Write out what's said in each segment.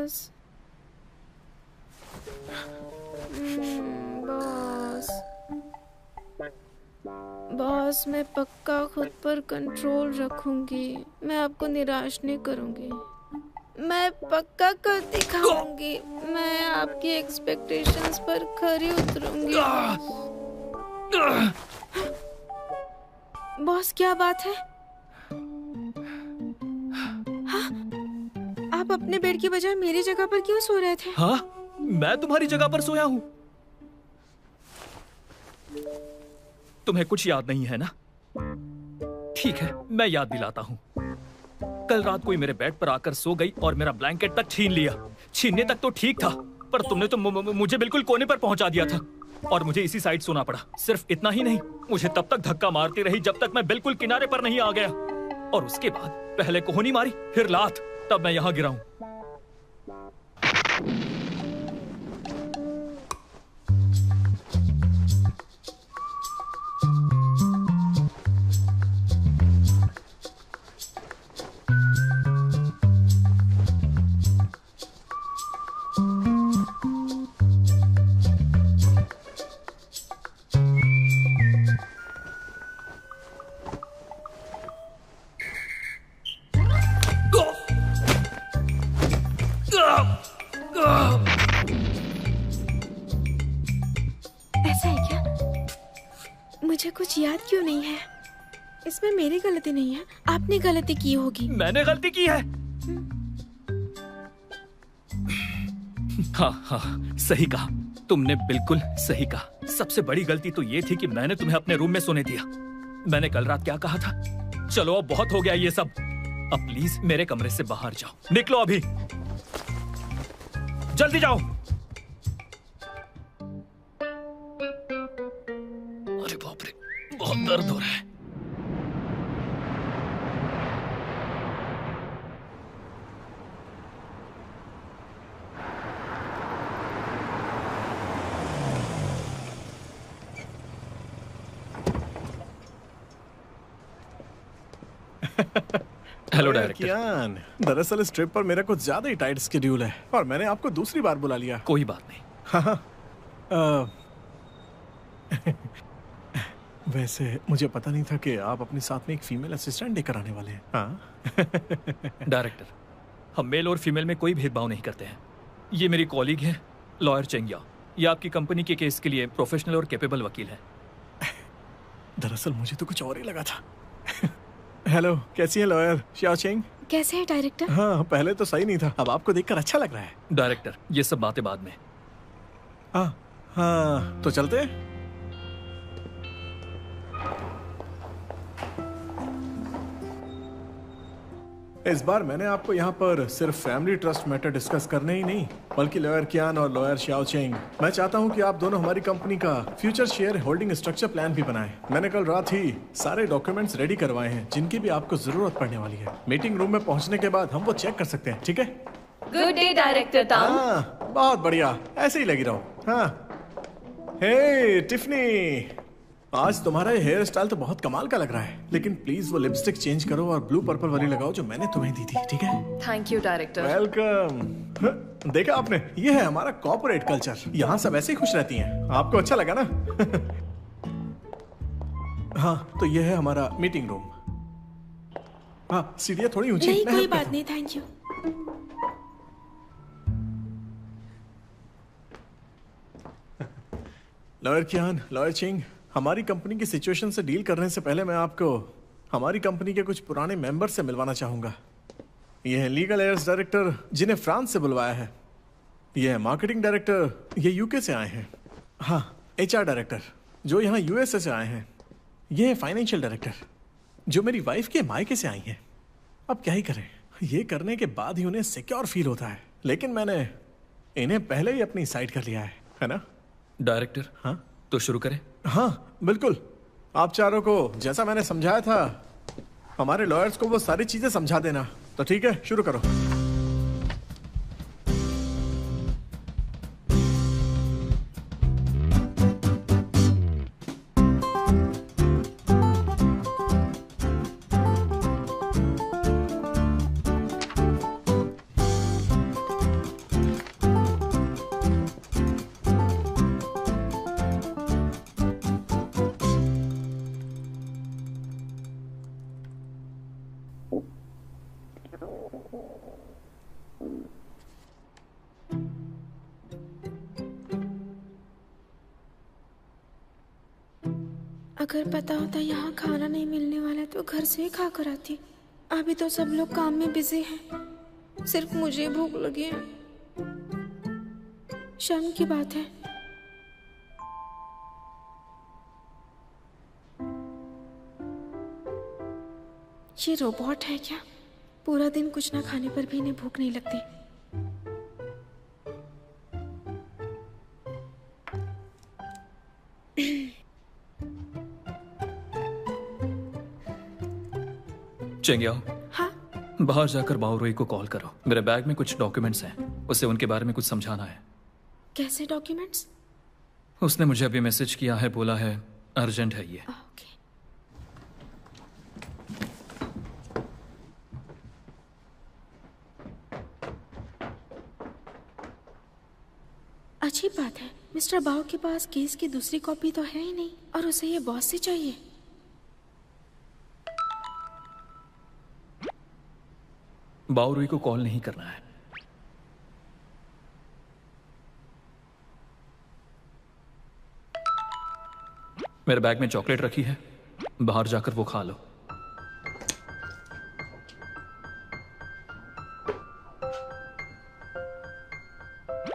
Boss. Boss boss, मैं पक्का खुद पर कंट्रोल रखूंगी। मैं आपको निराश नहीं करूंगी। मैं पक्का कर दिखाऊंगी। मैं आपकी एक्सपेक्टेशंस पर खरी उतरूंगी। बॉस, क्या बात है? हाँ? आप अपने बेड की बजाय मेरी जगह पर क्यों सो रहे थे? हाँ, मैं तुम्हारी जगह पर सोया हूँ। तुम्हें कुछ याद नहीं है ना? ठीक है, मैं याद दिलाता हूँ। कल रात कोई मेरे बेड पर आकर सो गई और मेरा ब्लैंकेट तक छीन लिया। छीनने तक तो ठीक था, पर तुमने तो मुझे बिल्कुल कोने पर पहुंचा दिया था और मुझे इसी साइड सोना पड़ा। सिर्फ इतना ही नहीं, मुझे तब तक धक्का मारती रही जब तक मैं बिल्कुल किनारे पर नहीं आ गया। और उसके बाद पहले कोहनी मारी, फिर लात, तब मैं यहाँ गिरा हूँ। ऐसा है क्या? मुझे कुछ याद क्यों नहीं है? इसमें मेरी गलती नहीं है, आपने गलती की होगी। मैंने गलती की है। हाँ हाँ, सही कहा तुमने, बिल्कुल सही कहा। सबसे बड़ी गलती तो ये थी कि मैंने तुम्हें अपने रूम में सोने दिया। मैंने कल रात क्या कहा था? चलो अब बहुत हो गया ये सब। अब प्लीज मेरे कमरे से बाहर जाओ। निकलो अभी, जल्दी जाओ। अरे बाप रे, बहुत दर्द हो रहा है। Hello director. कियान, दरअसल इस ट्रिप पर मेरा कुछ ज्यादा ही टाइट स्केड्यूल है और मैंने आपको दूसरी बार बुला लिया। कोई बात नहीं। हाँ। वैसे मुझे पता नहीं था कि आप अपने साथ में एक फीमेल असिस्टेंट लेकर आने वाले हैं। हाँ। डायरेक्टर, हम मेल और फीमेल में कोई भेदभाव नहीं करते हैं। ये मेरी कॉलीग है, लॉयर चेंगिया। ये आपकी कंपनी के केस के लिए प्रोफेशनल और कैपेबल वकील है। दरअसल मुझे तो कुछ और ही लगा था। हेलो, कैसी है लॉयर xiao चेंग? कैसे है डायरेक्टर? हाँ, पहले तो सही नहीं था, अब आपको देखकर अच्छा लग रहा है। डायरेक्टर, ये सब बातें बाद में। हाँ, तो चलते हैं। इस बार मैंने आपको यहाँ पर सिर्फ फैमिली ट्रस्ट मैटर डिस्कस करने ही नहीं, बल्कि लॉयर कियान और लॉयर xiao चेंग, मैं चाहता हूँ कि आप दोनों हमारी कंपनी का future share holding structure plan भी बनाएं। मैंने कल रात ही सारे डॉक्यूमेंट्स रेडी करवाए हैं जिनकी भी आपको जरूरत पड़ने वाली है। मीटिंग रूम में पहुँचने के बाद हम वो चेक कर सकते हैं, ठीक है? गुड डे डायरेक्टर ताम। हाँ, बहुत बढ़िया, ऐसे ही लगी रहो। हाँ, हे टिफनी, आज तुम्हारा हेयर स्टाइल तो बहुत कमाल का लग रहा है, लेकिन प्लीज वो लिपस्टिक चेंज करो और ब्लू पर्पल वाली लगाओ जो मैंने तुम्हें दी थी, ठीक है? Thank you director. वेलकम। देखा आपने, ये है हमारा कॉर्पोरेट कल्चर। यहाँ सब ऐसे ही खुश रहती हैं। आपको अच्छा लगा ना? हाँ, तो ये है हमारा मीटिंग रूम। हाँ, सीढ़ियाँ थोड़ी ऊंची। नहीं, कोई बात नहीं, thank you. Lawyer Qian, lawyer Ching, हमारी कंपनी की सिचुएशन से डील करने से पहले मैं आपको हमारी कंपनी के कुछ पुराने मेंबर से मिलवाना चाहूंगा। ये है लीगल एयर्स डायरेक्टर, जिन्हें फ्रांस से बुलवाया है। ये है मार्केटिंग डायरेक्टर, ये यूके से आए हैं। हाँ, एचआर डायरेक्टर, जो यहाँ यूएसए से आए हैं। ये है फाइनेंशियल डायरेक्टर, जो मेरी वाइफ के मायके से आई हैं। अब क्या ही करें, ये करने के बाद ही उन्हें सिक्योर फील होता है, लेकिन मैंने इन्हें पहले ही अपनी साइड कर लिया है ना? डायरेक्टर, हाँ तो शुरू करें? हाँ बिल्कुल। आप चारों को जैसा मैंने समझाया था, हमारे लॉयर्स को वो सारी चीजें समझा देना। तो ठीक है, शुरू करो। अगर पता होता यहाँ खाना नहीं मिलने वाला है तो घर से ही खा कर आती। अभी तो सब लोग काम में बिजी हैं, सिर्फ मुझे भूख लगी है। शर्म की बात है। ये रोबोट है क्या? पूरा दिन कुछ ना खाने पर भी इन्हें भूख नहीं लगती। चेंगियाओ, हाँ? बाहर जाकर बाओरोई को कॉल करो। मेरे बैग में कुछ डॉक्यूमेंट्स हैं, उसे उनके बारे में कुछ समझाना है। कैसे डॉक्यूमेंट्स? उसने मुझे अभी मैसेज किया है, बोला है अर्जेंट है ये। ओके। अच्छी बात है, मिस्टर बाओ के पास केस की दूसरी कॉपी तो है ही नहीं और उसे ये बॉस से चाहिए। बाओरोई को कॉल नहीं करना है। मेरे बैग में चॉकलेट रखी है, बाहर जाकर वो खा लो।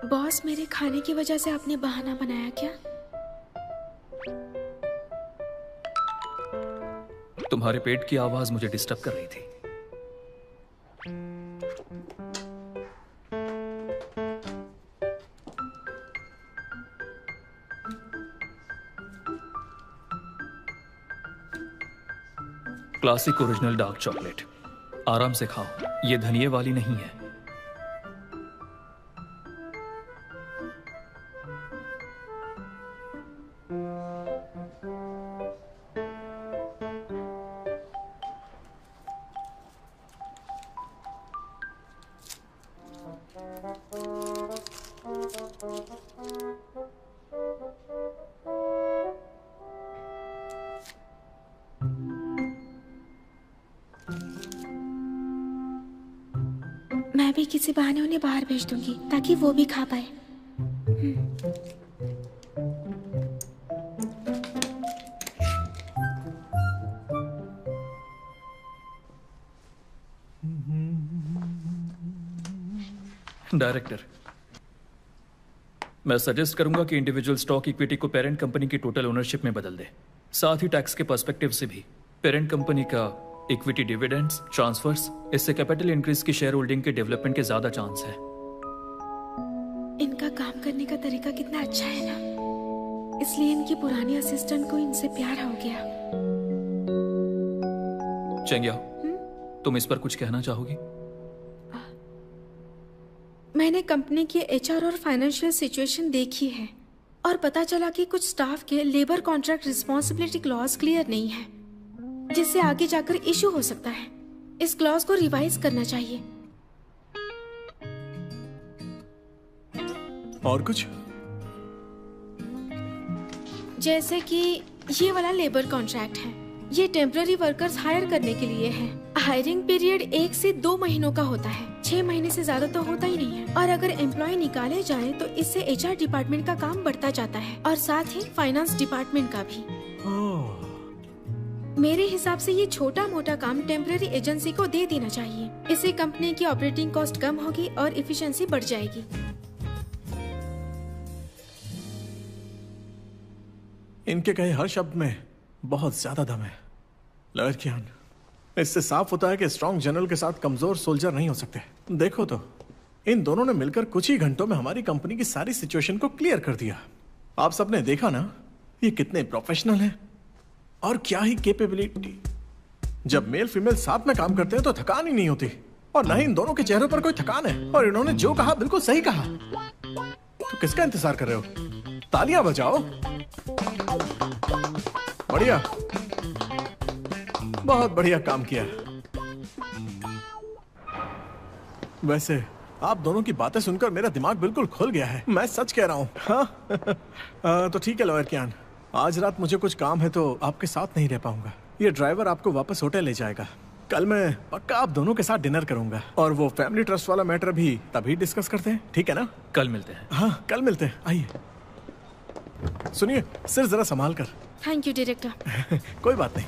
बॉस, मेरे खाने की वजह से आपने बहाना बनाया क्या? तुम्हारे पेट की आवाज मुझे डिस्टर्ब कर रही थी। क्लासिक ओरिजिनल डार्क चॉकलेट, आराम से खाओ, ये धनिये वाली नहीं है। मैं भी किसी बहाने उन्हें बाहर भेज दूंगी ताकि वो भी खा पाए। डायरेक्टर, मैं सजेस्ट करूंगा कि इंडिविजुअल स्टॉक इक्विटी को पेरेंट कंपनी की टोटल ओनरशिप में बदल दे। साथ ही टैक्स के पर्सपेक्टिव से भी पेरेंट कंपनी का इक्विटी डिविडेंड्स, ट्रांसफर्स, इससे कैपिटल इंक्रीज की शेयर होल्डिंग के डेवलपमेंट के ज्यादा चांस है। इनका काम करने का तरीका कितना अच्छा है ना, इसलिए इनकी पुरानी असिस्टेंट को इनसे प्यार हो गया। चेंगियाओ, तुम इस पर कुछ कहना चाहोगी? मैंने कंपनी की एचआर और फाइनेंशियल सिचुएशन देखी है और पता चला कि कुछ स्टाफ के labour contract responsibility clause clear नहीं है, जिससे आगे जाकर इशू हो सकता है। इस क्लॉज को रिवाइज करना चाहिए। और कुछ? जैसे कि ये वाला लेबर कॉन्ट्रैक्ट है, ये टेम्पररी वर्कर्स हायर करने के लिए है। हायरिंग पीरियड 1 से 2 महीनों का होता है, 6 महीने से ज्यादा तो होता ही नहीं है। और अगर एम्प्लॉय निकाले जाए तो इससे एचआर डिपार्टमेंट का काम बढ़ता जाता है और साथ ही फाइनेंस डिपार्टमेंट का भी। मेरे हिसाब से ये छोटा मोटा काम टेम्पररी एजेंसी को दे देना चाहिए। इससे कंपनी की ऑपरेटिंग कॉस्ट कम होगी और एफिशिएंसी बढ़ जाएगी। इनके कहे हर शब्द में बहुत ज्यादा दम है। लॉयर कियान, इससे साफ होता है कि स्ट्रॉन्ग जनरल के साथ कमजोर सोल्जर नहीं हो सकते। देखो तो, इन दोनों ने मिलकर कुछ ही घंटों में हमारी कंपनी की सारी सिचुएशन को क्लियर कर दिया। आप सबने देखा ना, ये कितने प्रोफेशनल हैं और क्या ही कैपेबिलिटी। जब मेल फीमेल साथ में काम करते हैं तो थकान ही नहीं होती, और ना ही इन दोनों के चेहरों पर कोई थकान है। और इन्होंने जो कहा बिल्कुल सही कहा। तो किसका इंतजार कर रहे हो? तालियां बजाओ। बढ़िया, बहुत बढ़िया काम किया। वैसे आप दोनों की बातें सुनकर मेरा दिमाग बिल्कुल खुल गया है, मैं सच कह रहा हूँ। हाँ तो ठीक है लॉयर कियान, आज रात मुझे कुछ काम है तो आपके साथ नहीं रह पाऊंगा। ये ड्राइवर आपको वापस होटल ले जाएगा। कल मैं पक्का आप दोनों के साथ डिनर करूंगा, और वो फैमिली ट्रस्ट वाला मैटर भी तभी डिस्कस करते हैं, ठीक है ना? कल मिलते हैं। हाँ कल मिलते हैं, आइए। सुनिए, सिर जरा संभाल कर। Thank you director. कोई बात नहीं,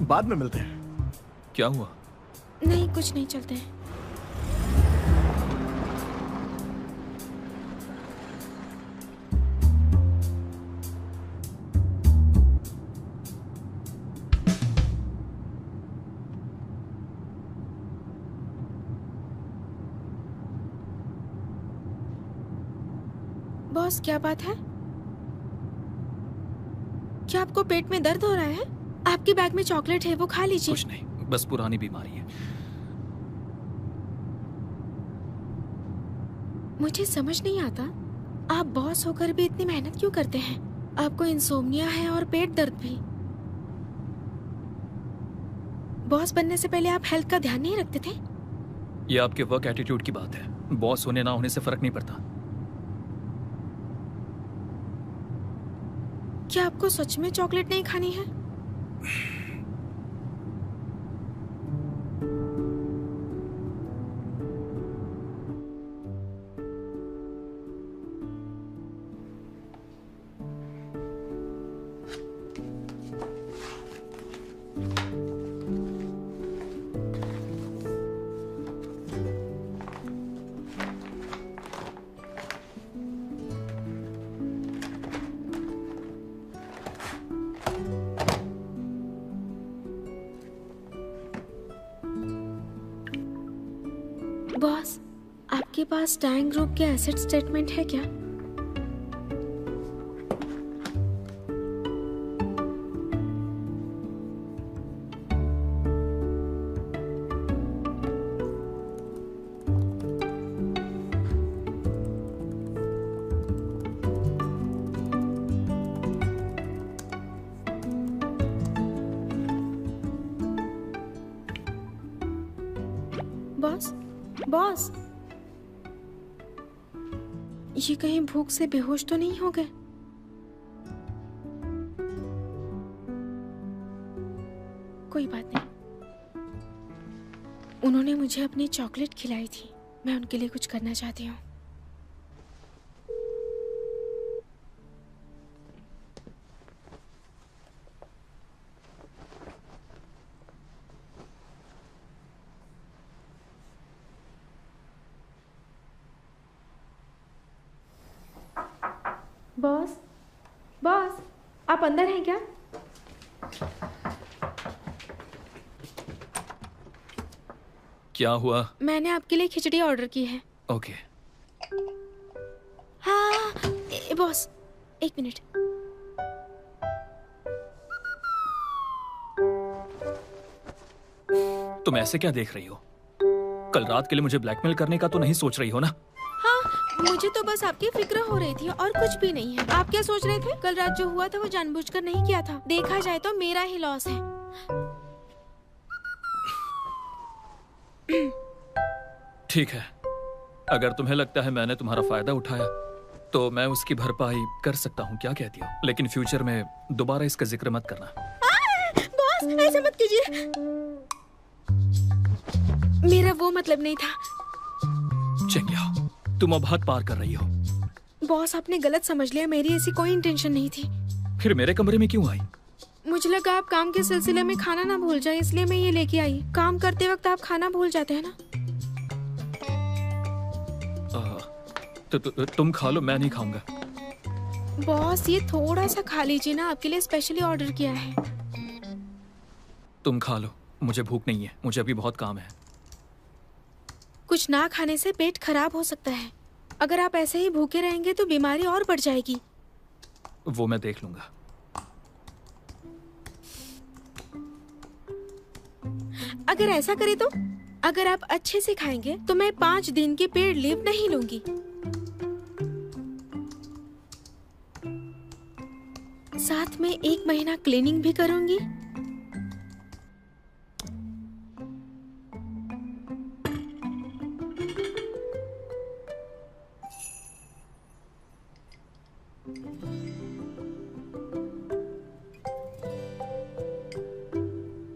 बाद में मिलते हैं। क्या हुआ? नहीं, कुछ नहीं, चलते हैं। बॉस, क्या बात है? क्या आपको पेट में दर्द हो रहा है? आपके बैग में चॉकलेट है, वो खा लीजिए। कुछ नहीं, बस पुरानी बीमारी है। मुझे समझ नहीं आता, आप बॉस होकर भी इतनी मेहनत क्यों करते हैं? आपको इंसोम्निया है और पेट दर्द भी। बॉस बनने से पहले आप हेल्थ का ध्यान नहीं रखते थे? ये आपके वर्क एटीट्यूड की बात है। बॉस होने ना होने से फर्क नहीं पड़ता। क्या आपको सच में चॉकलेट नहीं खानी है? बॉस, आपके पास टैंग ग्रुप के एसेट स्टेटमेंट है क्या? बॉस, बॉस, ये कहीं भूख से बेहोश तो नहीं हो गए? कोई बात नहीं, उन्होंने मुझे अपनी चॉकलेट खिलाई थी, मैं उनके लिए कुछ करना चाहती हूँ। बॉस, बॉस, आप अंदर हैं क्या? क्या हुआ? मैंने आपके लिए खिचड़ी ऑर्डर की है। ओके। हाँ, बॉस, एक मिनट। तुम ऐसे क्या देख रही हो? कल रात के लिए मुझे ब्लैकमेल करने का तो नहीं सोच रही हो ना? हाँ, मुझे तो बस आपकी फिक्र हो रही थी और कुछ भी नहीं है। आप क्या सोच रहे थे? कल रात जो हुआ था वो जानबूझकर नहीं किया था। देखा जाए तो मेरा ही लॉस है। ठीक है, अगर तुम्हें लगता है मैंने तुम्हारा फायदा उठाया तो मैं उसकी भरपाई कर सकता हूँ। क्या कहती हो? लेकिन फ्यूचर में दोबारा इसका जिक्र मत करना। बॉस, ऐसा मत कीजिए। मेरा वो मतलब नहीं था। चेंगिया, तुम अब हद पार कर रही हो। बॉस, आपने गलत समझ लिया, मेरी ऐसी कोई इंटेंशन नहीं थी। फिर मेरे कमरे में क्यों आई? मुझे लगा आप काम के सिलसिले में खाना ना भूल जाए, इसलिए मैं ये लेके आई। काम करते वक्त आप खाना भूल जाते हैं ना। तुम खा लो, मैं नहीं खाऊंगा। बॉस, ये थोड़ा सा खा लीजिए ना, आपके लिए स्पेशली ऑर्डर किया है। तुम खा लो, मुझे भूख नहीं है, मुझे अभी बहुत काम है। कुछ ना खाने से पेट खराब हो सकता है। अगर आप ऐसे ही भूखे रहेंगे तो बीमारी और बढ़ जाएगी। वो मैं देख लूंगा। अगर ऐसा करे तो, अगर आप अच्छे से खाएंगे तो मैं 5 दिन की पेड लीव नहीं लूंगी। साथ में 1 महीना क्लीनिंग भी करूंगी।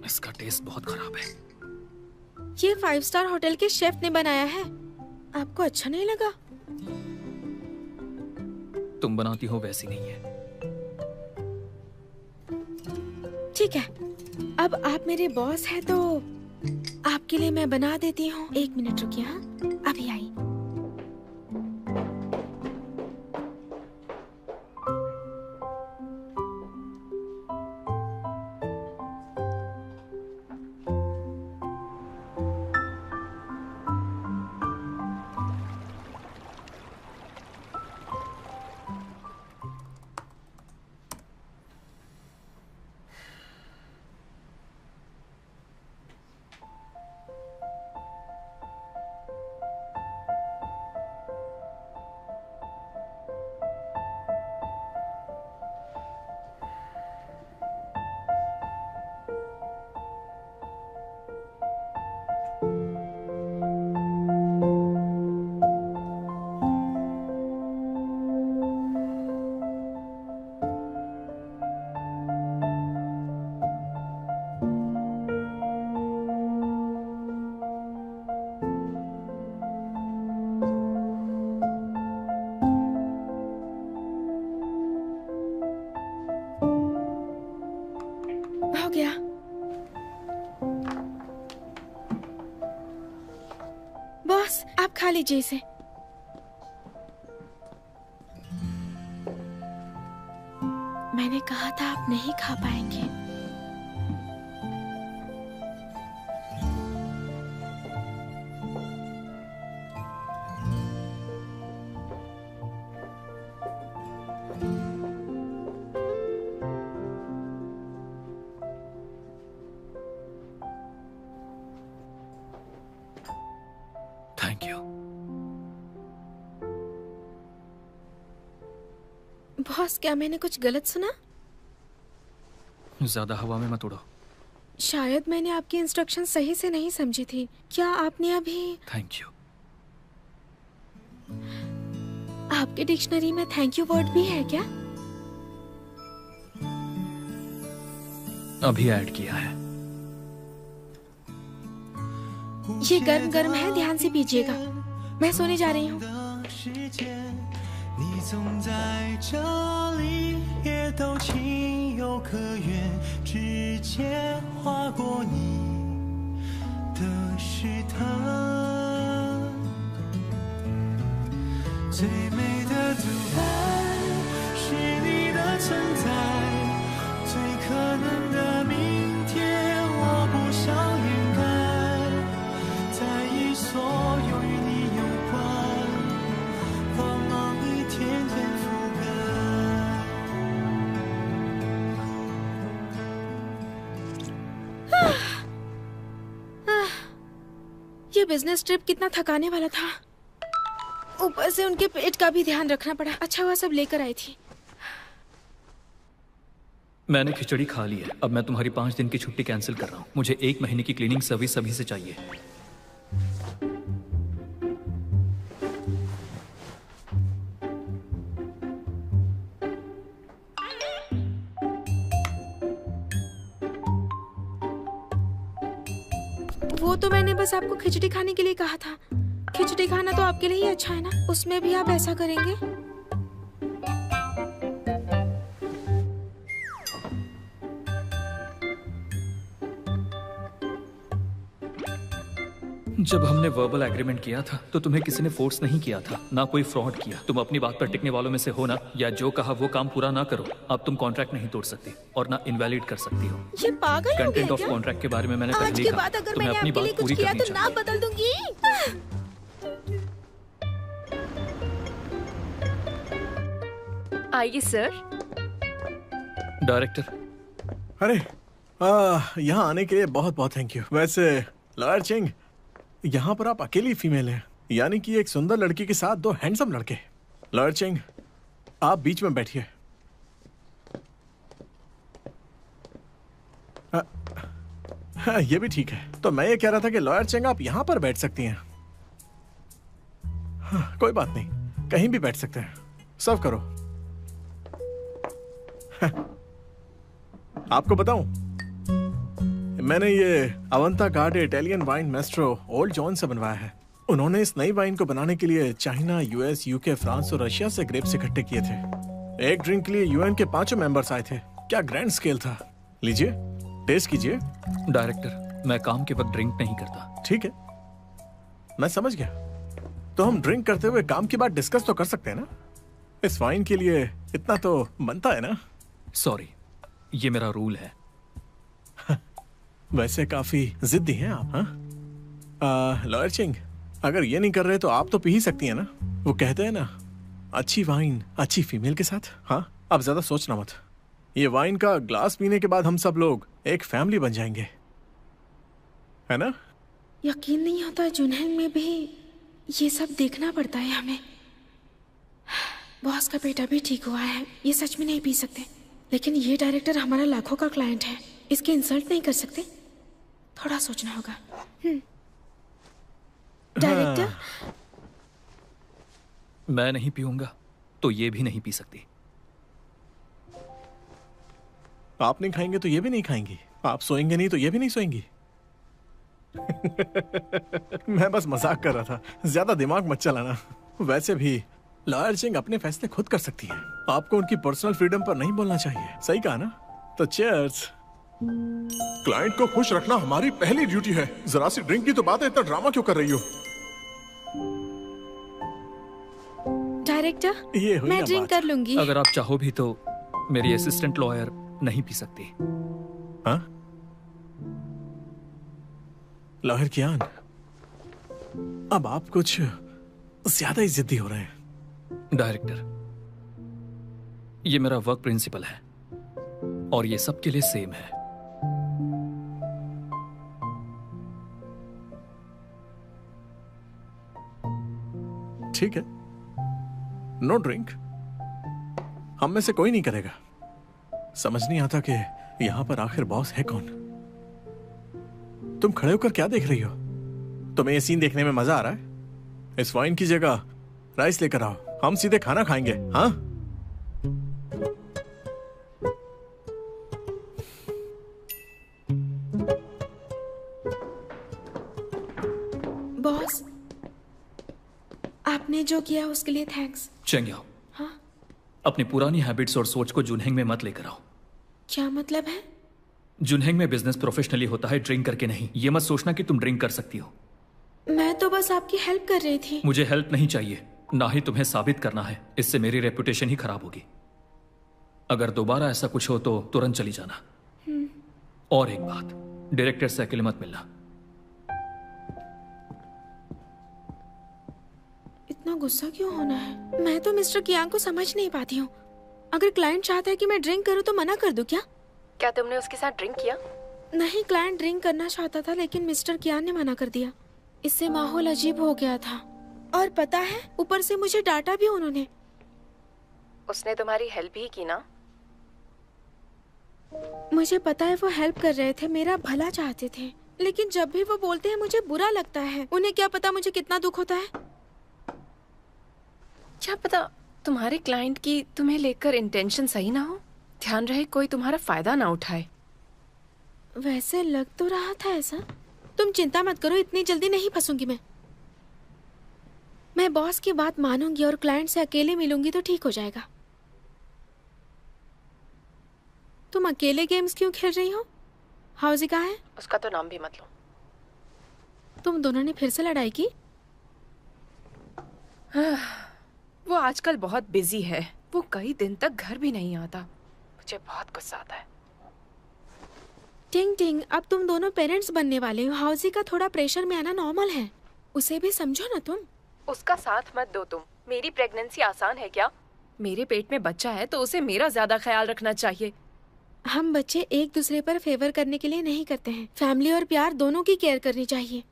इसका टेस्ट बहुत खराब है। ये 5 स्टार होटल के शेफ ने बनाया है। आपको अच्छा नहीं लगा? तुम बनाती हो वैसी नहीं है। ठीक है, अब आप मेरे बॉस हैं तो आपके लिए मैं बना देती हूँ। 1 मिनट रुकिए, हाँ अभी आई। हो गया। बॉस आप खा लीजिए इसे। मैंने कहा था आप नहीं खा पाएंगे। Thank you. बॉस क्या मैंने कुछ गलत सुना? ज्यादा हवा में मत उड़ो। शायद मैंने आपकी इंस्ट्रक्शन सही से नहीं समझी थी। क्या आपने अभी? Thank you. आपके डिक्शनरी में थैंक यू वर्ड भी है क्या? अभी ऐड किया है। ये गर्म गर्म है, ध्यान से पीजिएगा। मैं सोने जा रही हूँ। 你总在这里，也都情有可原，指尖划过你的试探。最美的独白是你的存在，最可能的明天我不想掩盖，在意所有与你有关光芒一天天覆盖。ये बिजनेस ट्रिप कितना थकाने वाला था। ऊपर से उनके पेट का भी ध्यान रखना पड़ा। अच्छा हुआ सब लेकर आई थी। मैंने खिचड़ी खा ली है। अब मैं तुम्हारी 5 दिन की छुट्टी कैंसिल कर रहा हूँ। मुझे 1 महीने की क्लीनिंग सर्विस अभी से चाहिए। वो तो मैंने बस आपको खिचड़ी खाने के लिए कहा था। खिचड़ी खाना तो आपके लिए ही अच्छा है ना। उसमें भी आप ऐसा करेंगे? जब हमने वर्बल एग्रीमेंट किया था तो तुम्हें किसी ने फोर्स नहीं किया था, ना कोई फ्रॉड किया। तुम अपनी बात पर टिकने वालों में से हो ना, या जो कहा वो काम पूरा ना करो। अब तुम कॉन्ट्रैक्ट नहीं तोड़ सकती और ना इनवैलिड कर सकती हो। ये पागल हो गया कंटेंट ऑफ क्या? कॉन्ट्रैक्ट के बारे में मैंने आज पहले के ही बाद कहा। अगर तुम्हें मैंने अपनी आपके लिए बात कुछ पूरी किया करनी तो नाम चाहिए। बदल दूंगी। आइए सर। डायरेक्टर, अरे यहाँ आने के लिए बहुत बहुत थैंक यू। वैसे लॉयर चिंग, यहाँ पर आप अकेली फीमेल हैं, यानी कि एक सुंदर लड़की के साथ 2 हैंडसम लड़के। लॉयर चिंग, आप बीच में बैठिए। ये भी ठीक है। तो मैं ये कह रहा था कि लॉयर चिंग आप यहाँ पर बैठ सकती हैं। कोई बात नहीं, कहीं भी बैठ सकते हैं। सर्व करो। आपको बताऊं, मैंने ये avant garde Italian wine maestro old John से बनवाया है। उन्होंने इस नई वाइन को बनाने के लिए चाइना, यूएस, यूके, फ्रांस और रशिया से ग्रेप्स इकट्ठे किए थे। एक ड्रिंक के लिए यूएन के 5 मेंबर्स आए थे। क्या ग्रैंड स्केल था। लीजिए, टेस्ट कीजिए। डायरेक्टर, मैं काम के वक्त ड्रिंक नहीं करता। ठीक है, मैं समझ गया। तो हम ड्रिंक करते हुए काम की बात डिस्कस तो कर सकते हैं ना? इस वाइन के लिए इतना तो बनता है ना? सॉरी, ये मेरा रूल है। वैसे काफी जिद्दी हैं आप, हाँ? लॉयर चिंग, अगर ये नहीं कर रहे तो आप तो पी ही सकती हैं ना? वो कहते हैं ना, अच्छी वाइन अच्छी फीमेल के साथ। हाँ, अब ज्यादा सोचना मत। ये वाइन का ग्लास पीने के बाद हम सब लोग एक फैमिली बन जाएंगे, है ना? यकीन नहीं होता जुनैन में भी ये सब देखना पड़ता है हमें। बॉस का बेटा भी ठीक हुआ है, ये सच में नहीं पी सकते। लेकिन ये डायरेक्टर हमारा लाखों का क्लाइंट है, इसके इंसल्ट नहीं कर सकते। थोड़ा सोचना होगा। डायरेक्टर, मैं नहीं पीऊंगा तो ये भी नहीं पी सकती। आप नहीं खाएंगे तो ये भी नहीं खाएंगी। आप सोएंगे नहीं तो ये भी नहीं सोएंगी। मैं बस मजाक कर रहा था, ज्यादा दिमाग मत चलाना। वैसे भी लॉयर चिंग अपने फैसले खुद कर सकती है। आपको उनकी पर्सनल फ्रीडम पर नहीं बोलना चाहिए। सही कहा ना? तो चीयर्स। क्लाइंट को खुश रखना हमारी पहली ड्यूटी है। जरा सी ड्रिंक की तो बात है, इतना ड्रामा क्यों कर रही हो? डायरेक्टर, ये हुई मैं ना ड्रिंक बात। कर लूंगी। अगर आप चाहो भी तो मेरी असिस्टेंट लॉयर नहीं पी सकती। हाँ? लॉयर कियान, अब आप कुछ ज्यादा ही जिद्दी हो रहे हैं। डायरेक्टर, ये मेरा वर्क प्रिंसिपल है और ये सबके लिए सेम है। ठीक है, नो ड्रिंक। हम में से कोई नहीं करेगा। समझ नहीं आता कि यहां पर आखिर बॉस है कौन। तुम खड़े होकर क्या देख रही हो? तुम्हें ये सीन देखने में मजा आ रहा है? इस वाइन की जगह राइस लेकर आओ, हम सीधे खाना खाएंगे। हाँ? बॉस, आपने जो किया उसके लिए थैंक्स। चेंग्याओ, हाँ? अपनी पुरानी हैबिट्स और सोच को जुनहेंग में मत लेकर आओ। क्या मतलब है? जुनहेंग में बिजनेस प्रोफेशनली होता है, ड्रिंक करके नहीं। ये मत सोचना कि तुम ड्रिंक कर सकती हो। मैं तो बस आपकी हेल्प कर रही थी। मुझे हेल्प नहीं चाहिए, ना ही तुम्हें साबित करना है। इससे मेरी रेपुटेशन ही खराब होगी। अगर दोबारा ऐसा कुछ हो तो तुरंत चली जाना। और एक बात, डायरेक्टर से अकेले मत मिलना। इतना गुस्सा क्यों होना है? मैं तो मिस्टर कियांग को समझ नहीं पाती हूँ। अगर क्लाइंट चाहता है कि मैं ड्रिंक करूँ तो मना कर दूं क्या? क्या तुमने उसके साथ ड्रिंक किया? नहीं, क्लाइंट ड्रिंक करना चाहता था लेकिन मिस्टर कियांग ने मना कर दिया। इससे माहौल अजीब हो गया था। और पता है, ऊपर से मुझे डांटा भी उन्होंने। उसने तुम्हारी हेल्प ही की ना? मुझे पता है वो हेल्प कर रहे थे, मेरा भला चाहते थे। लेकिन जब भी वो बोलते हैं मुझे बुरा लगता है। उन्हें क्या पता मुझे कितना दुख होता है। क्या पता तुम्हारे क्लाइंट की तुम्हें लेकर इंटेंशन सही ना हो। ध्यान रहे कोई तुम्हारा फायदा ना उठाए। वैसे लग तो रहा था ऐसा। तुम चिंता मत करो, इतनी जल्दी नहीं फंसूंगी मैं बॉस की बात मानूंगी और क्लाइंट से अकेले मिलूंगी तो ठीक हो जाएगा। तुम अकेले गेम्स क्यों खेल रही हो? हाउजी कहाँ है? उसका तो नाम भी मत लो। तुम दोनों ने फिर से लड़ाई की? वो आजकल बहुत बिजी है। वो कई दिन तक घर भी नहीं आता। मुझे बहुत गुस्सा आता है। टिंग टिंग, अब तुम दोनों पेरेंट्स बनने वाले हो। हाउजी का थोड़ा प्रेशर में आना नॉर्मल है। उसे भी समझो ना तुम। उसका साथ मत दो तुम। मेरी प्रेगनेंसी आसान है क्या? मेरे पेट में बच्चा है तो उसे मेरा ज्यादा ख्याल रखना चाहिए। हम बच्चे एक दूसरे पर फेवर करने के लिए नहीं करते हैं। फैमिली और प्यार दोनों की केयर करनी चाहिए।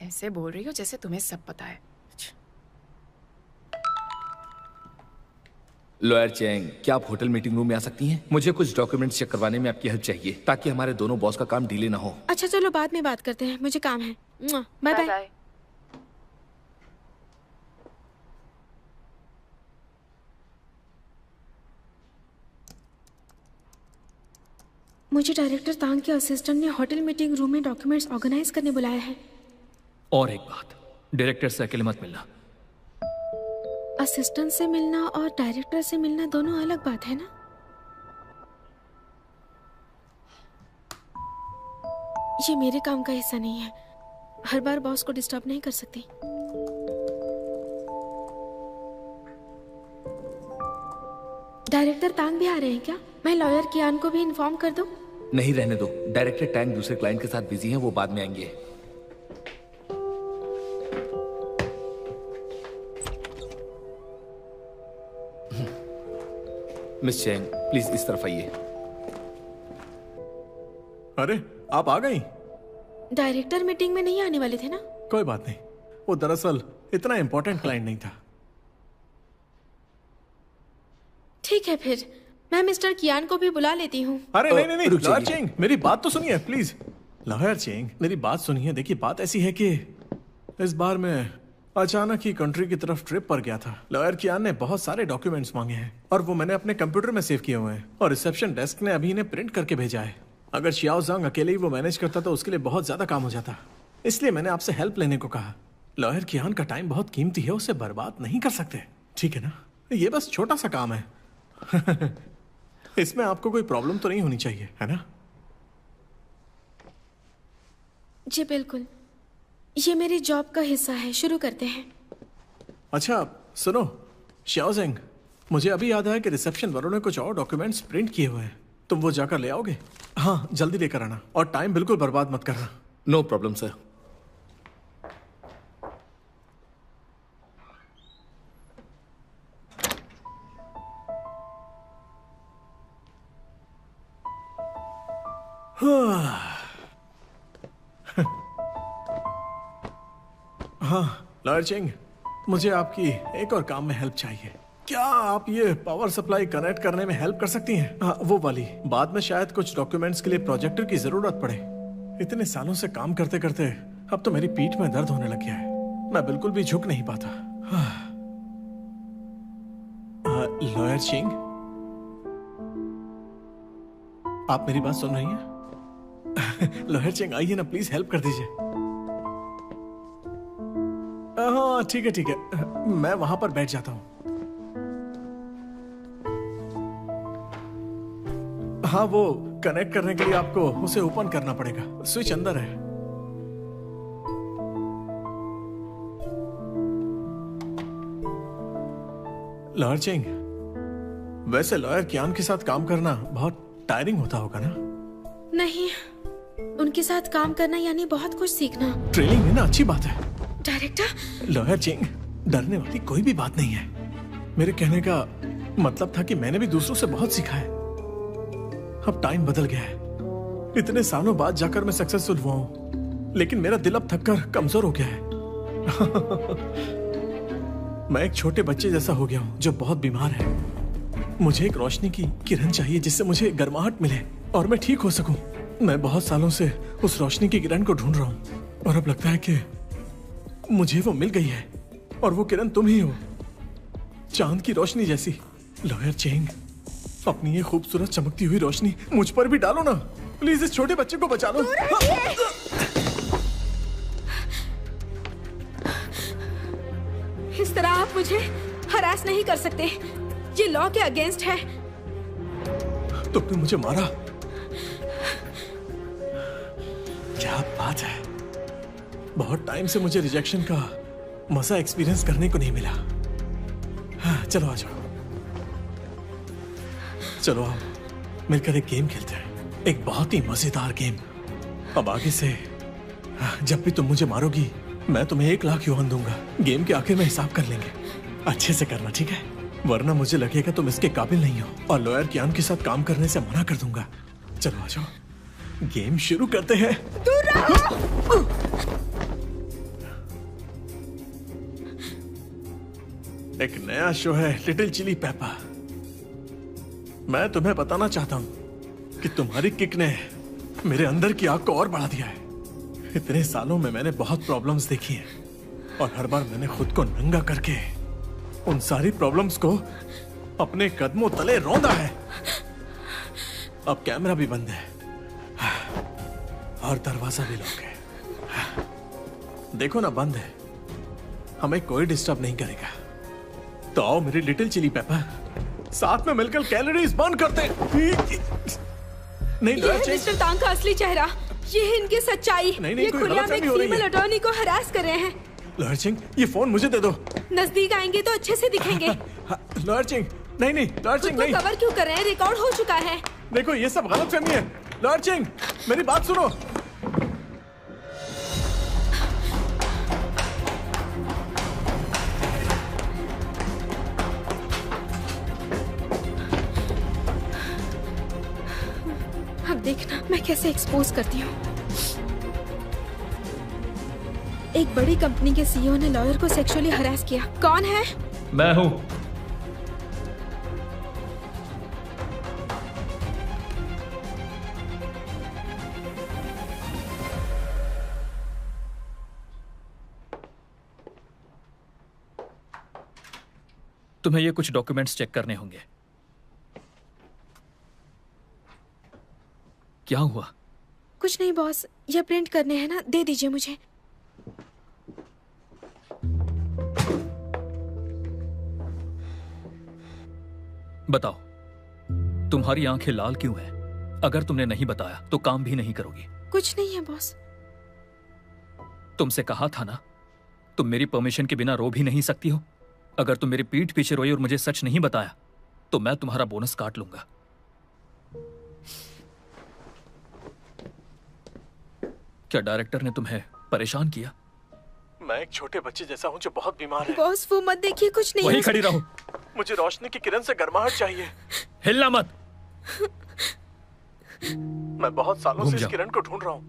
ऐसे बोल रही हो जैसे तुम्हें सब पता है। लॉयर चेंग, क्या आप होटल मीटिंग रूम में आ सकती हैं? मुझे कुछ डॉक्यूमेंट्स चेक करवाने में आपकी हेल्प चाहिए ताकि हमारे दोनों बॉस का काम डिले ना हो। अच्छा चलो, बाद में बात करते हैं, मुझे काम है। Bye bye. मुझे डायरेक्टर तांग के असिस्टेंट ने होटल मीटिंग रूम में डॉक्यूमेंट्स ऑर्गेनाइज करने बुलाया है। और एक बात, डायरेक्टर से अकेले मत मिलना। असिस्टेंट से मिलना और डायरेक्टर से मिलना दोनों अलग बात है ना? ये मेरे काम का हिस्सा नहीं है। हर बार बॉस को डिस्टर्ब नहीं कर सकती। डायरेक्टर तांग भी आ रहे हैं क्या? मैं लॉयर कियान को भी इन्फॉर्म कर दूं? नहीं, रहने दो। डायरेक्टर टैंग दूसरे क्लाइंट के साथ बिजी हैं, वो बाद में आएंगे। मिस चैंग, प्लीज इस तरफ आइए। अरे आप आ गई? डायरेक्टर मीटिंग में नहीं आने वाले थे ना? कोई बात नहीं, वो दरअसल इतना इंपॉर्टेंट क्लाइंट नहीं था। ठीक है, फिर मैं मिस्टर कियान को भी बुला लेती हूँ। अरे नहीं नहीं नहीं, रुक लॉयर जाइए। चेंग, मेरी बात तो सुनिए प्लीज। लॉयर चेंग, मेरी बात सुनिए। देखिए, बात ऐसी है कि इस बार मैं अचानक ही कंट्री की तरफ ट्रिप पर गया था। लॉयर कियान ने बहुत सारे डॉक्यूमेंट्स मांगे हैं और वो मैंने अपने कंप्यूटर में सेव किए हुए हैं और रिसेप्शन डेस्क ने अभी इन्हें प्रिंट करके भेजा है। अगर शियाओ ज़ांग अकेले ही वो मैनेज करता तो उसके लिए बहुत ज्यादा काम हो जाता, इसलिए मैंने आपसे हेल्प लेने को कहा। लॉयर कियान का टाइम बहुत कीमती है, उसे बर्बाद नहीं कर सकते, ठीक है ना? ये बस छोटा सा काम है। इसमें आपको कोई प्रॉब्लम तो नहीं होनी चाहिए, है ना? जी बिल्कुल, ये मेरी जॉब का हिस्सा है। शुरू करते हैं। अच्छा सुनो शियाओ ज़ेंग, मुझे अभी याद आया कि रिसेप्शन वालों ने कुछ और डॉक्यूमेंट्स प्रिंट किए हुए हैं। तुम वो जाकर ले आओगे? हाँ, जल्दी लेकर आना और टाइम बिल्कुल बर्बाद मत करना। No problem sir. हाँ लॉयर चिंग, मुझे आपकी एक और काम में हेल्प चाहिए। क्या आप ये पावर सप्लाई कनेक्ट करने में हेल्प कर सकती हैं? हाँ, वो वाली। बाद में शायद कुछ डॉक्यूमेंट्स के लिए प्रोजेक्टर की जरूरत पड़े। इतने सालों से काम करते करते अब तो मेरी पीठ में दर्द होने लग गया है, मैं बिल्कुल भी झुक नहीं पाता। लॉयर चिंग, आप मेरी बात सुन रही हैं? लॉयर चिंग आइए ना, प्लीज हेल्प कर दीजिए। हाँ ठीक है ठीक है, मैं वहां पर बैठ जाता हूं। हाँ, वो कनेक्ट करने के लिए आपको उसे ओपन करना पड़ेगा, स्विच अंदर है। लॉयर चिंग, वैसे लॉयर कियान के साथ काम करना बहुत टायरिंग होता होगा ना? नहीं, उनके साथ काम करना यानी बहुत कुछ सीखना। ट्रेनिंग है ना, अच्छी बात है। डायरेक्टर, लॉयर चिंग, डरने वाली कोई भी बात नहीं है। मेरे कहने का मतलब था कि मैंने भी दूसरों से बहुत सीखा है। अब टाइम बदल गया है, इतने सालों बाद जाकर मैं सक्सेसफुल हुआ हूं, लेकिन मेरा दिल अब थककर कमजोर हो गया है। मैं एक छोटे बच्चे जैसा हो गया हूं जो बहुत बीमार है। मुझे एक रोशनी की किरण चाहिए जिससे मुझे गर्माहट मिले और मैं ठीक हो सकूं। मैं बहुत सालों से उस रोशनी की किरण को ढूंढ रहा हूं और अब लगता है कि मुझे वो मिल गई है, और वो किरण तुम ही हो, चांद की रोशनी जैसी। लॉयर चेंग, अपनी ये खूबसूरत चमकती हुई रोशनी मुझ पर भी डालो ना प्लीज, इस छोटे बच्चे को बचा लो। इस तरह आप मुझे हरास नहीं कर सकते, ये लॉ के अगेंस्ट है। तुमने मुझे मारा? क्या बात है, बहुत टाइम से मुझे रिजेक्शन का मजा एक्सपीरियंस करने को नहीं मिला। हाँ, चलो आ जाओ, चलो आओ मिलकर एक गेम खेलते हैं, एक बहुत ही मजेदार गेम। अब आगे से जब भी तुम मुझे मारोगी मैं तुम्हें 1 लाख युआन दूंगा। गेम के आखिर में हिसाब कर लेंगे, अच्छे से करना ठीक है, वरना मुझे लगेगा तुम इसके काबिल नहीं हो और लॉयर कियान के साथ काम करने से मना कर दूंगा। चलो आ जाओ, गेम शुरू करते हैं। दूर रहो। एक नया शो है लिटिल चिली पेपर। मैं तुम्हें बताना चाहता हूं कि तुम्हारी किक ने मेरे अंदर की आग को और बढ़ा दिया है। इतने सालों में मैंने बहुत प्रॉब्लम्स देखी हैं और हर बार मैंने खुद को नंगा करके उन सारी प्रॉब्लम्स को अपने कदमों तले रौंदा है। अब कैमरा भी बंद है और दरवाजा भी लॉक है। देखो ना, बंद है। हमें कोई डिस्टर्ब नहीं करेगा। तो आओ मेरी लिटिल चिली पेपर, साथ में मिलकर कैलोरीज बर्न करते हैं। नहीं ये है मिस्टर तांग का असली चेहरा, ये है इनकी सच्चाई। नहीं, ये कोई खुलेआम एक गलतफहमी हो रही फीमेल है। अटॉर्नी को हरास कर रहे हैं। लॉयर चिंग, ये फोन मुझे दे दो। नजदीक आएंगे तो अच्छे से दिखेंगे। लॉयर चिंग, नहीं नहीं, लॉयर खुद चिंग को नहीं। कवर क्यों कर रहे हैं? रिकॉर्ड हो चुका है। देखो ये सब गलतफहमी है। लॉयर चिंग, मेरी बात सुनो। अब देखना मैं कैसे एक्सपोज करती हूँ। एक बड़ी कंपनी के सीईओ ने लॉयर को सेक्सुअली हरास किया। कौन है? मैं हूं। तुम्हें ये कुछ डॉक्यूमेंट्स चेक करने होंगे। क्या हुआ? कुछ नहीं बॉस, ये प्रिंट करने हैं ना, दे दीजिए मुझे। बताओ, तुम्हारी आंखें लाल क्यों हैं? अगर तुमने नहीं बताया तो काम भी नहीं करोगी। कुछ नहीं है बॉस। तुमसे कहा था ना, तुम मेरी परमिशन के बिना रो भी नहीं सकती हो। अगर तुम मेरी पीठ पीछे रोई और मुझे सच नहीं बताया तो मैं तुम्हारा बोनस काट लूंगा। क्या डायरेक्टर ने तुम्हें परेशान किया? मैं एक छोटे बच्चे जैसा हूँ जो बहुत बीमार है। बॉस वो मत देखिए, कुछ नहीं वहीं हो खड़ी रहो। मुझे रोशनी की किरण से गर्माहट चाहिए। हिलना मत। मैं बहुत सालों घूम से इस जाओ। किरण को ढूंढ रहा हूँ।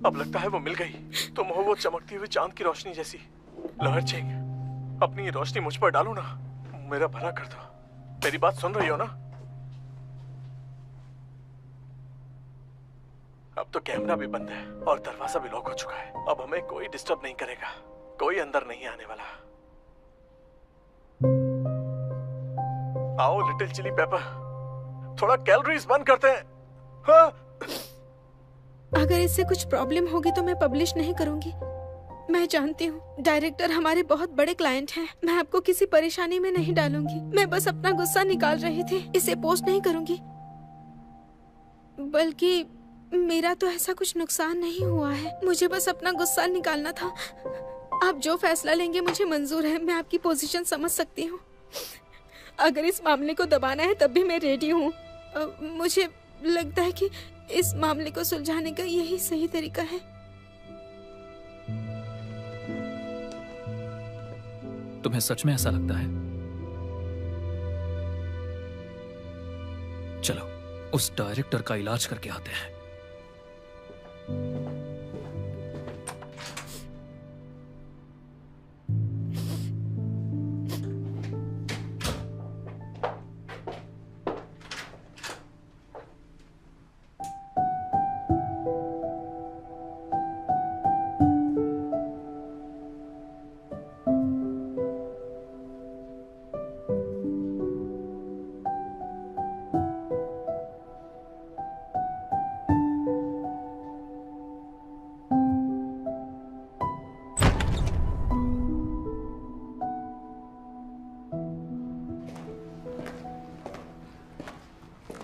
अब लगता है वो मिल गई। तुम हो वो चमकती हुई चांद की रोशनी जैसी। लॉयर चिंग, अपनी ये रोशनी मुझ पर डालो ना, मेरा भला कर दो। मेरी बात सुन रही हो ना? अब तो कैमरा भी बंद है और दरवाजा भी लॉक हो चुका है। अब हमें कोई डिस्टर्ब नहीं करेगा, कोई अंदर नहीं आने वाला। आओ लिटिल चिली पेपर, थोड़ा कैलोरीज बर्न करते हैं। हाँ? अगर इससे कुछ प्रॉब्लम होगी तो मैं पब्लिश नहीं करूंगी। मैं जानती हूँ डायरेक्टर हमारे बहुत बड़े क्लाइंट हैं। मैं आपको किसी परेशानी में नहीं डालूंगी। मैं बस अपना गुस्सा निकाल रही थी। इसे पोस्ट नहीं करूंगी। बल्कि मेरा तो ऐसा कुछ नुकसान नहीं हुआ है। मुझे बस अपना गुस्सा निकालना था। आप जो फैसला लेंगे मुझे मंजूर है। मैं आपकी पोजीशन समझ सकती हूँ। अगर इस मामले को दबाना है तब भी मैं रेडी हूँ। मुझे लगता है कि इस मामले को सुलझाने का यही सही तरीका है। तुम्हें सच में ऐसा लगता है? चलो उस डायरेक्टर का इलाज करके आते हैं।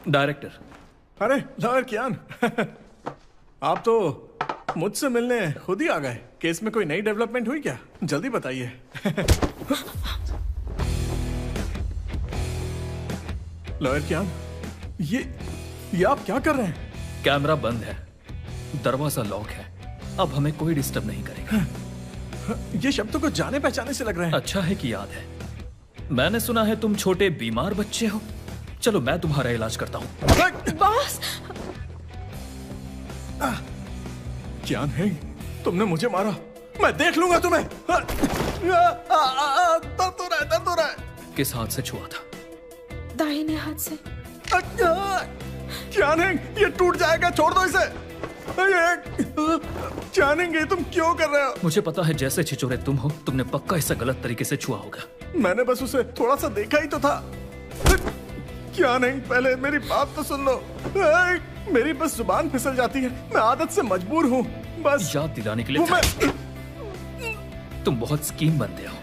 डायरेक्टर। अरे लॉयर कियान, आप तो मुझसे मिलने खुद ही आ गए। केस में कोई नई डेवलपमेंट हुई क्या? जल्दी बताइए। लॉयर कियान, ये आप क्या कर रहे हैं? कैमरा बंद है, दरवाजा लॉक है। अब हमें कोई डिस्टर्ब नहीं करेगा। ये शब्द तो कुछ जाने पहचाने से लग रहे हैं। अच्छा है कि याद है। मैंने सुना है तुम छोटे बीमार बच्चे हो। चलो मैं तुम्हारा इलाज करता हूँ। बॉस! कियान है, तुमने मुझे मारा। मैं देख लूंगा तुम्हें। दर्द हो रहा है। किस हाथ से छुआ था? दाहिने हाथ से। कियान है, ये टूट जाएगा, छोड़ दो इसे। कियान है, तुम क्यों कर रहे हो? मुझे पता है जैसे छिचोरे तुम हो, तुमने पक्का इसे गलत तरीके से छुआ होगा। मैंने बस उसे थोड़ा सा देखा ही तो था। क्या नहीं, पहले मेरी बात तो सुन लो। मेरी बस जुबान फिसल जाती है। मैं आदत से मजबूर हूँ। बस याद दिलाने के लिए तुम बहुत स्कीम बनते हो।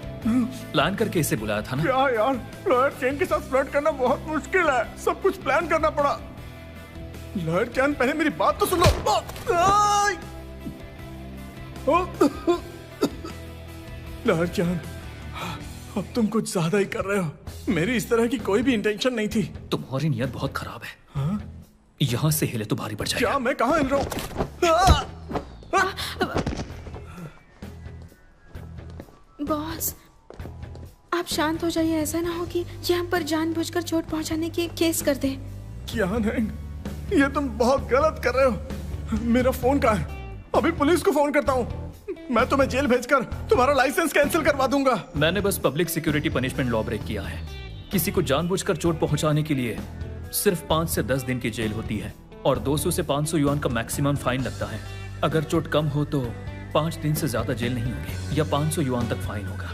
प्लान करके इसे बुलाया था ना। क्या यार, लॉयर चैन के साथ फ्लर्ट करना बहुत मुश्किल है, सब कुछ प्लान करना पड़ा। लॉयर चैन, पहले मेरी बात तो सुनो। लॉयर चैन, अब तुम कुछ ज्यादा ही कर रहे हो। मेरी इस तरह की कोई भी इंटेंशन नहीं थी। तुम्हारी नियत बहुत खराब है। यहाँ से हिले तो भारी पड़ जाएगा। क्या मैं कहाँ हिल रहा हूँ? बॉस, आप शांत हो जाइए। ऐसा ना हो कि ये हम पर जानबूझकर चोट पहुंचाने की केस कर दे। क्या नहीं, ये तुम बहुत गलत कर रहे हो। मेरा फोन कहाँ है? अभी पुलिस को फोन करता हूँ। मैं तुम्हें जेल भेजकर तुम्हारा लाइसेंस कैंसिल करवा दूंगा। मैंने बस public security punishment law break किया है। किसी को जानबूझकर चोट पहुंचाने के लिए सिर्फ 5 से 10 दिन की जेल होती है और 200 से 500 युआन का मैक्सिमम फाइन लगता है। अगर चोट कम हो तो 5 दिन से ज्यादा जेल नहीं होगी या 500 युआन तक फाइन होगा।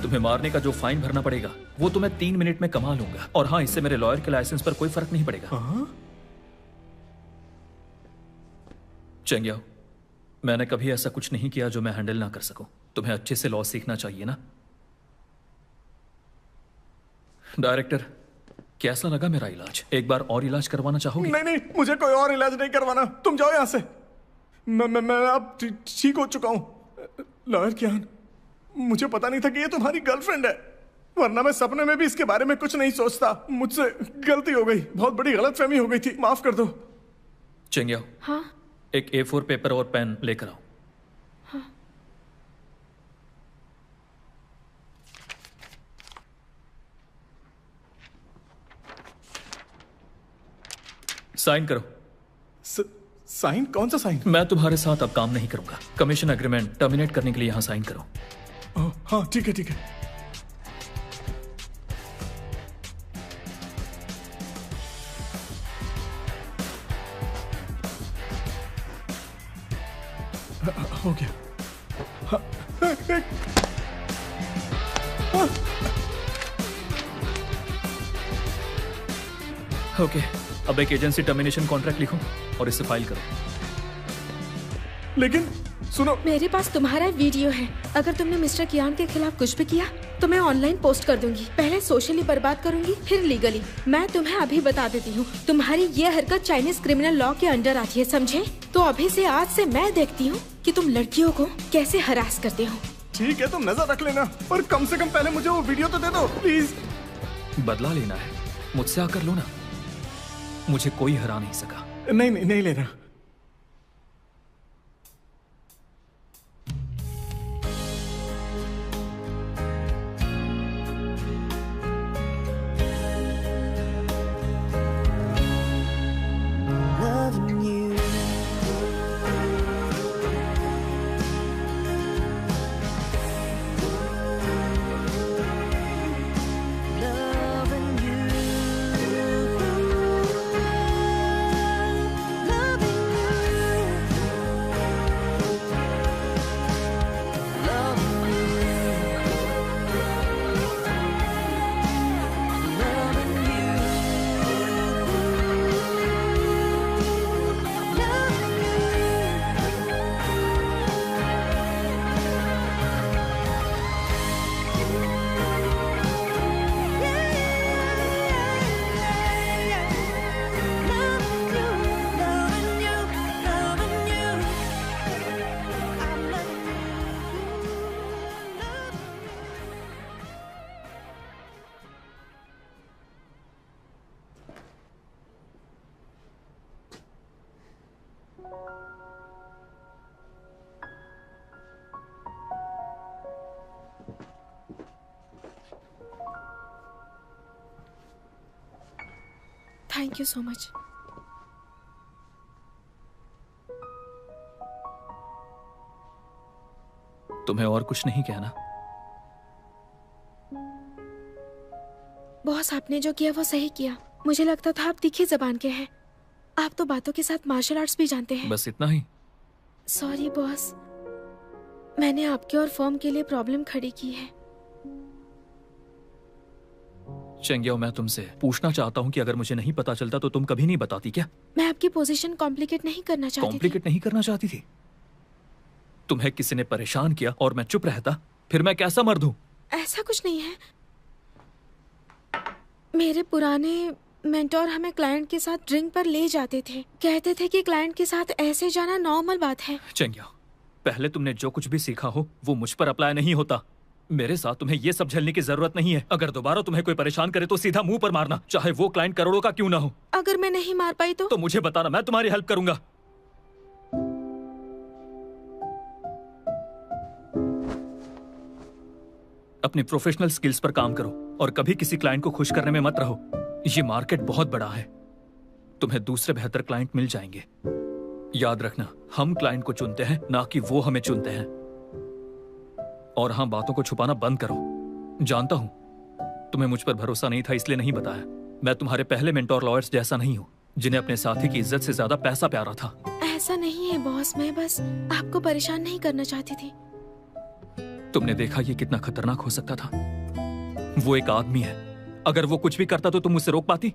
तुम्हें मारने का जो फाइन भरना पड़ेगा वो तो मैं 3 मिनट में कमा लूंगा। और हाँ, इससे मेरे लॉयर के लाइसेंस पर कोई फर्क नहीं पड़ेगा। चेंगियाओ, मैंने कभी ऐसा कुछ नहीं किया जो मैं हैंडल ना कर सकूं। तुम्हें अच्छे से लॉ सीखना चाहिए ना। डायरेक्टर, कैसा लगा मेरा इलाज? एक बार और इलाज करवाना चाहोगे? नहीं, मुझे कोई और इलाज नहीं करवाना। तुम जाओ यहाँ से। मैं अब ठीक हो चुका हूँ। लॉयर कियान, मुझे पता नहीं था कि ये तुम्हारी गर्लफ्रेंड है, वरना मैं सपने में भी इसके बारे में कुछ नहीं सोचता। मुझसे गलती हो गई, बहुत बड़ी गलतफहमी हो गई थी, माफ कर दो। चेंगियाओ, हाँ? एक A4 पेपर और पेन लेकर आओ। हाँ। साइन करो। साइन? कौन सा साइन? मैं तुम्हारे साथ अब काम नहीं करूंगा। कमीशन एग्रीमेंट टर्मिनेट करने के लिए यहाँ साइन करो। हाँ, ठीक है, ठीक है। हो गया। ओके, अब एक एजेंसी टर्मिनेशन कॉन्ट्रैक्ट लिखो और इसे फाइल करो। लेकिन सुनो, मेरे पास तुम्हारा वीडियो है। अगर तुमने मिस्टर कियान के खिलाफ कुछ भी किया तो मैं ऑनलाइन पोस्ट कर दूंगी। पहले सोशली बर्बाद करूंगी, फिर लीगली। मैं तुम्हें अभी बता देती हूँ, तुम्हारी ये हरकत चाइनीज क्रिमिनल लॉ के अंडर आती है, समझे? तो अभी से आज से मैं देखती हूँ कि तुम लड़कियों को कैसे हरास करते हो। ठीक है, तुम नजर रख लेना, पर कम से कम पहले मुझे वो वीडियो तो दे दो प्लीज। बदला लेना है मुझसे, आकर लो ना। मुझे कोई हरा नहीं सका। नहीं लेना। Loving you, loving you, thank you so much. तुम्हें और कुछ नहीं कहना? बॉस, आपने जो किया वो सही किया। मुझे लगता था आप तीखी जबान के हैं। आप तो बातों के साथ मार्शल आर्ट्स भी जानते हैं। बस इतना ही? सॉरी बॉस, मैंने आपके और फर्म के लिए प्रॉब्लम खड़ी की है। चेंगियाओ, मैं तुमसे पूछना चाहता हूँ कि अगर मुझे नहीं पता चलता तो तुम कभी नहीं बताती क्या? मैं आपकी पोजीशन कॉम्प्लिकेट नहीं करना चाहती थी। कॉम्प्लिकेट नहीं करना चाहती थी? तुम्हें किसी ने परेशान किया और मैं चुप रहता, फिर मैं कैसा मर्द हूं? ऐसा कुछ नहीं है। मेरे पुराने मेंटोर हमें क्लाइंट के साथ ड्रिंक पर ले जाते थे। कहते थे कि क्लाइंट के साथ ऐसे जाना नॉर्मल बात है। चंग्या, पहले तुमने जो कुछ भी सीखा हो वो मुझ पर अप्लाई नहीं होता। मेरे साथ तुम्हें ये सब झेलने की जरूरत नहीं है। अगर दोबारा तुम्हें कोई परेशान करे तो सीधा मुंह पर मारना, चाहे वो क्लाइंट करोड़ों का क्यों ना हो। अगर मैं नहीं मार पाई तो मुझे बताना, मैं तुम्हारी हेल्प करूंगा। अपनी प्रोफेशनल स्किल्स पर काम करो और कभी किसी क्लाइंट को खुश करने में मत रहो। ये मार्केट बहुत बड़ा है, तुम्हें दूसरे बेहतर क्लाइंट मिल जाएंगे। याद रखना, हम क्लाइंट को चुनते हैं, ना कि वो हमें चुनते हैं। और हाँ, बातों को छुपाना बंद करो। जानता हूं तुम्हें मुझ पर भरोसा नहीं था, इसलिए नहीं बताया। मैं तुम्हारे पहले मेंटोर लॉयर्स जैसा नहीं हूं, जिन्हें अपने साथी की इज्जत से ज्यादा पैसा प्यारा था। ऐसा नहीं है बॉस, मैं बस आपको परेशान नहीं करना चाहती थी। तुमने देखा ये कितना खतरनाक हो सकता था। वो एक आदमी है, अगर वो कुछ भी करता तो तुम उसे रोक पाती?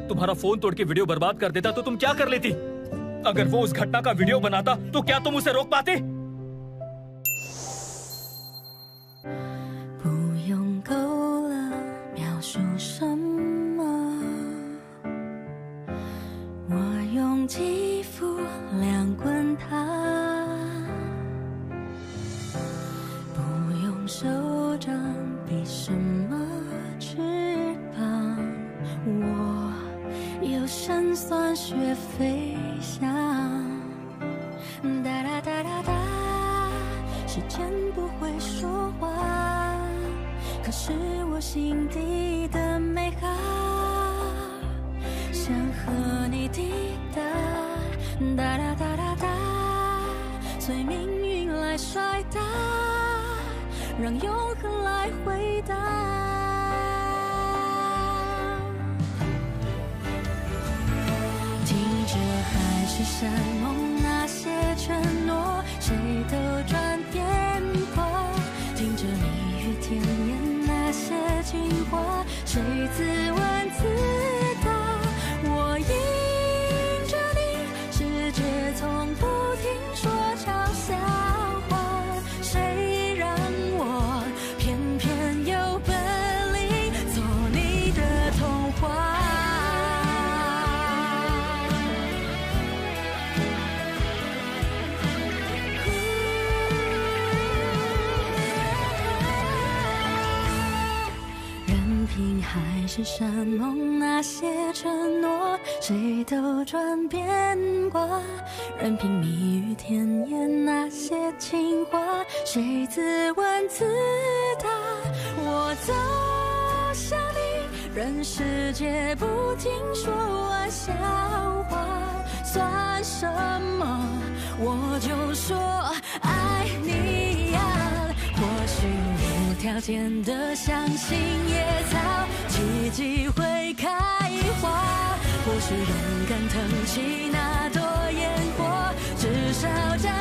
तुम्हारा फोन तोड़ के वीडियो बर्बाद कर देता तो तुम क्या कर लेती? अगर वो उस घटना का वीडियो बनाता तो क्या तुम उसे रोक पाते? 不用够了描述什么，我用肌肤量滚它，不用手掌比什么翅膀，我有身酸学飞翔，哒哒哒哒哒，时间不会说话，可是我心底的美好，想和你抵达，哒哒哒哒哒，随命运来甩打，让永恒来回答。听着海誓山盟那些承诺，谁都转变过，听着蜜语甜言那些情话，谁自问自答。我迎着你，世界从不停说嘲笑话，谁让我偏偏有本领做你的童话。任凭海誓山盟那些承诺，谁都转变过，任凭蜜语甜言那些情话，谁自问自答。我走向你，任世界不停说玩笑话，算什么？我就说爱你呀。或许无条件的相信野草，奇迹会开花。或许勇敢腾起那朵烟火，至少将